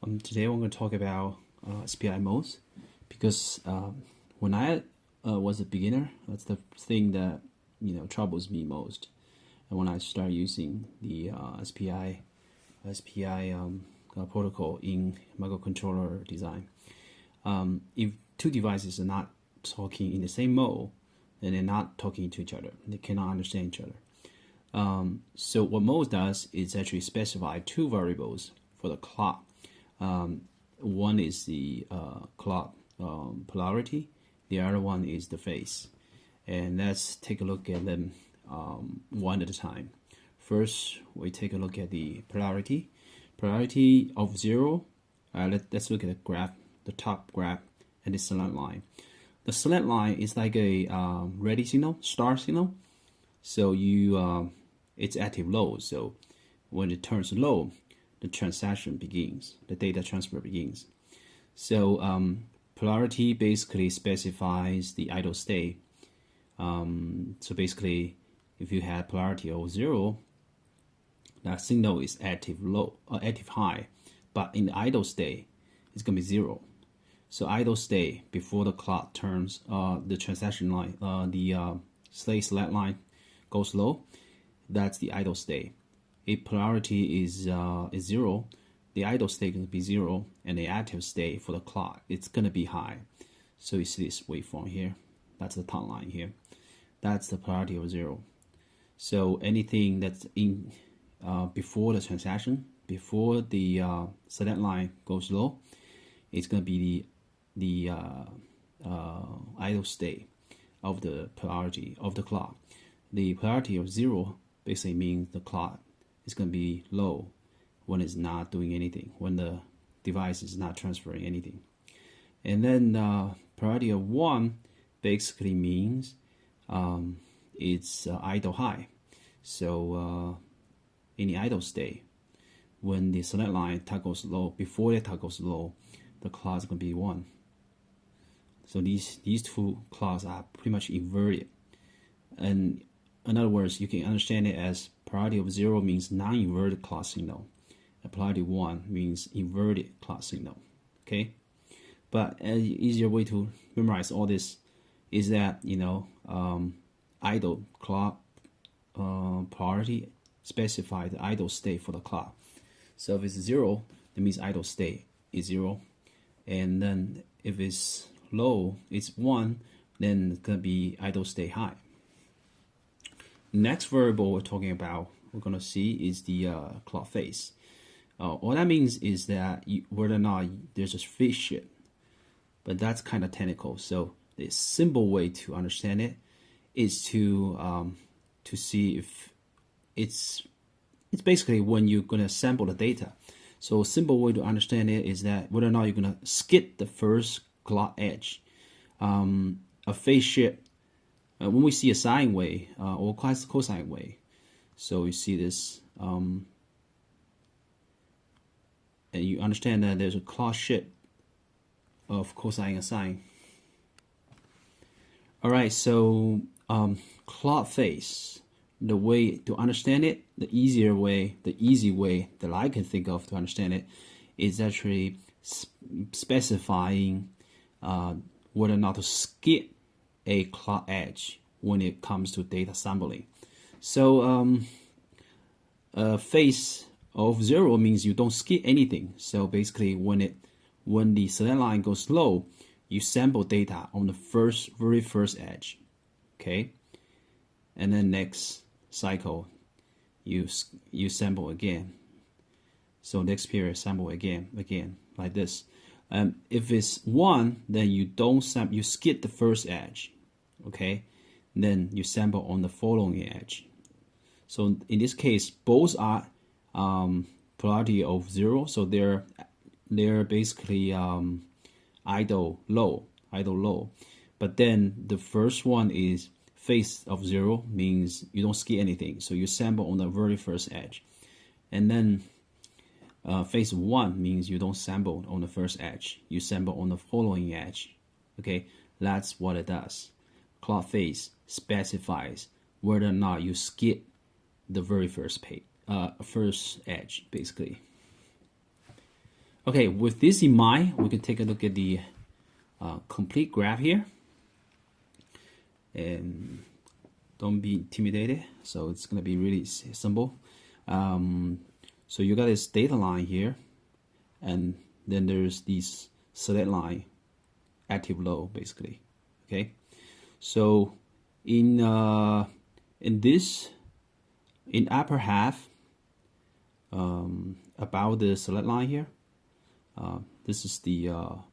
Today we're going to talk about SPI modes because when I was a beginner, that's the thing that troubles me most. And when I start using the SPI protocol in microcontroller design, if two devices are not talking in the same mode, then they're not talking to each other. They cannot understand each other. So what mode does is actually specify two variables for the clock. One is the clock polarity, the other one is the phase. And let's take a look at them one at a time. First, we take a look at the polarity. Polarity of 0, let's look at the graph, the top graph, and the slant line. The slant line is like a ready signal, start signal. So it's active low. So when it turns low, the transaction begins, the data transfer begins. So polarity basically specifies the idle state. So basically, if you have polarity of 0, that signal is active low or active high, but in the idle state, it's going to be 0. So idle state before the clock turns, the transaction line, the slant line goes low. That's the idle state. If polarity is 0, the idle state is going to be 0, and the active state for the clock, it's going to be high. So you see this waveform here. That's the top line here. That's the polarity of 0. So anything that's in before the transaction, before the slant line goes low, it's going to be the idle state of the polarity of the clock. The polarity of 0 basically means the clock is going to be low when it's not doing anything, when the device is not transferring anything. And then polarity of 1 basically means it's idle high. So in the idle state, when the slant line toggles low, before it toggles low, the clock is going to be 1. So these two clocks are pretty much inverted. And in other words, you can understand it as polarity of 0 means non-inverted clock signal, and polarity 1 means inverted clock signal. Okay, but an easier way to memorize all this is that idle clock polarity specifies the idle state for the clock. So if it's 0, that means idle state is 0, and then if it's low, it's 1, then it's gonna be idle state high. Next variable we're talking about, we're going to see is the clock phase. All that means is that whether or not there's a phase shift, but that's kind of technical. So the simple way to understand it is to see if it's basically when you're going to sample the data. So a simple way to understand it is that whether or not you're going to skip the first clock edge. A phase shift. When we see a sine wave or cosine wave, so you see this, and you understand that there's a clock shift of cosine and sine. All right, so clock phase, the way to understand it, the easy way that I can think of to understand it is actually specifying whether or not to skip a clock edge when it comes to data sampling. So a phase of 0 means you don't skip anything. So basically when the slant line goes low, you sample data on the very first edge. Okay, and then next cycle you sample again. So next period sample again like this. If it's 1, then you skip the first edge, okay? Then you sample on the following edge. So in this case, both are polarity of 0, so they're basically idle low. But then the first one is phase of 0, means you don't skip anything, so you sample on the very first edge, and then phase 1 means you don't sample on the first edge, you sample on the following edge. Okay, that's what it does. Clock phase specifies whether or not you skip the very first edge, basically. Okay, with this in mind, we can take a look at the complete graph here. And don't be intimidated. So it's going to be really simple. So you got this data line here, and then there's this select line, active low, basically. Okay, so in upper half, about the select line here, this is the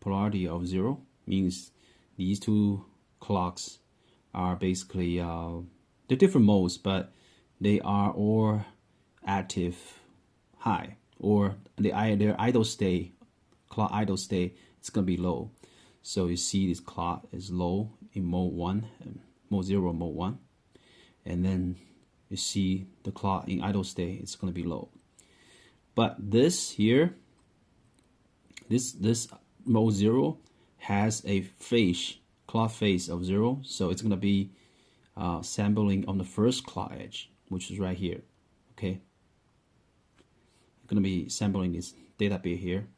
polarity of 0, means these two clocks are basically they're different modes, but they are all active high, or their idle state, clock idle state, it's gonna be low. So you see this clock is low in mode 1, mode 0, mode 1, and then you see the clock in idle state, it's gonna be low. But this here, this mode 0 has a phase, clock phase of 0, so it's gonna be sampling on the first clock edge, which is right here. Okay, gonna be sampling this data bit here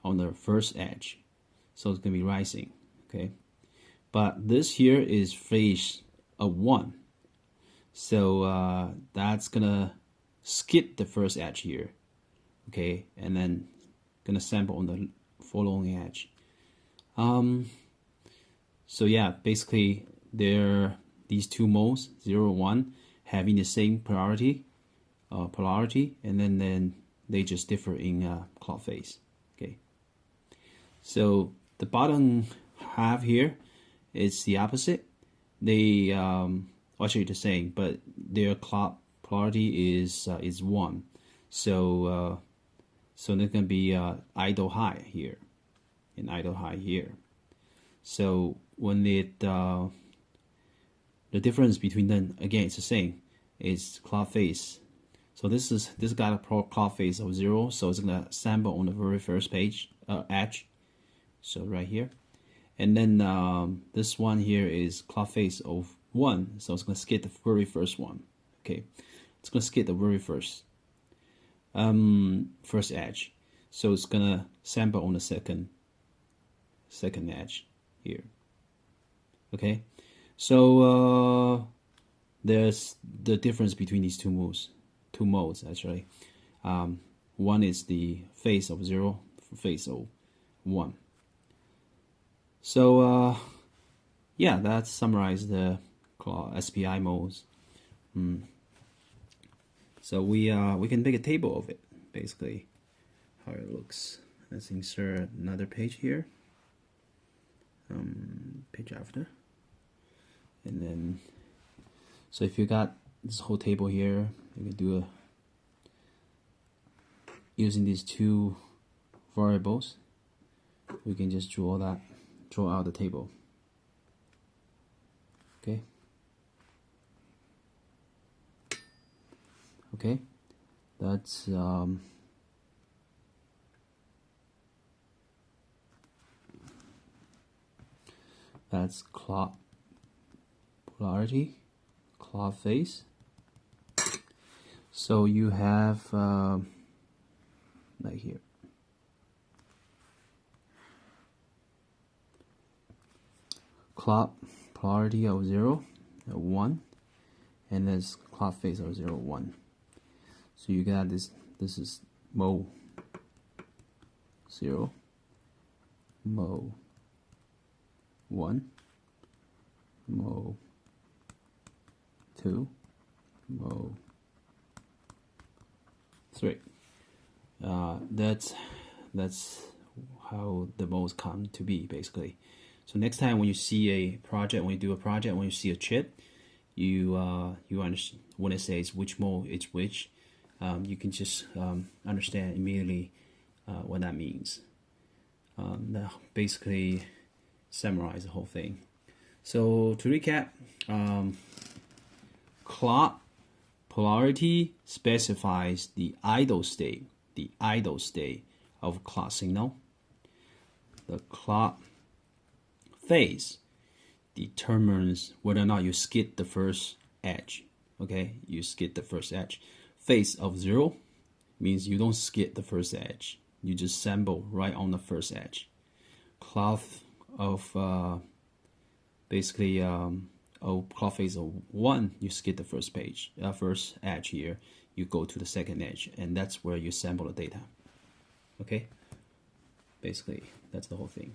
on the first edge, so it's gonna be rising. Okay, but this here is phase of 1, so that's gonna skip the first edge here. Okay, and then gonna sample on the following edge. So yeah, basically these two modes, 0, 1, having the same polarity, and then they just differ in clock phase. Okay, so the bottom half here is the opposite. They actually the same, but their clock polarity is 1. So so there's gonna be idle high here and idle high here. So when the difference between them, again, it's the same. It's clock phase. So this got a clock phase of 0, so it's gonna sample on the very first page edge. So right here, and then this one here is clock phase of 1, so it's gonna skip the very first one. Okay, it's gonna skip the very first edge, so it's gonna sample on the second edge here. Okay, so there's the difference between these two modes actually. One is the phase of 0, phase of 1. So yeah, that summarizes the SPI modes. So we can make a table of it, basically how it looks. Let's insert another page here, page after, and then so if you got this whole table here, you can do using these two variables, we can just draw out the table. Okay, that's clock polarity, clock phase. So you have right here, clock polarity of 0, 1, and there's clock phase of 0, 1. So you got this is mode 0, mode 1, mode 2, mode 3. That's how the modes come to be, basically. So next time when you see a project, when you see a chip, you understand when it says which mode it's which. You can just understand immediately what that means. That basically summarize the whole thing. So to recap, clock polarity specifies the idle state of clock signal. The clock phase determines whether or not you skip the first edge. Okay, you skip the first edge. Phase of 0 means you don't skip the first edge. you just sample right on the first edge. Cloth of basically cloth phase of 1, you skip the first edge here, you go to the second edge, and that's where you sample the data. Okay, basically that's the whole thing.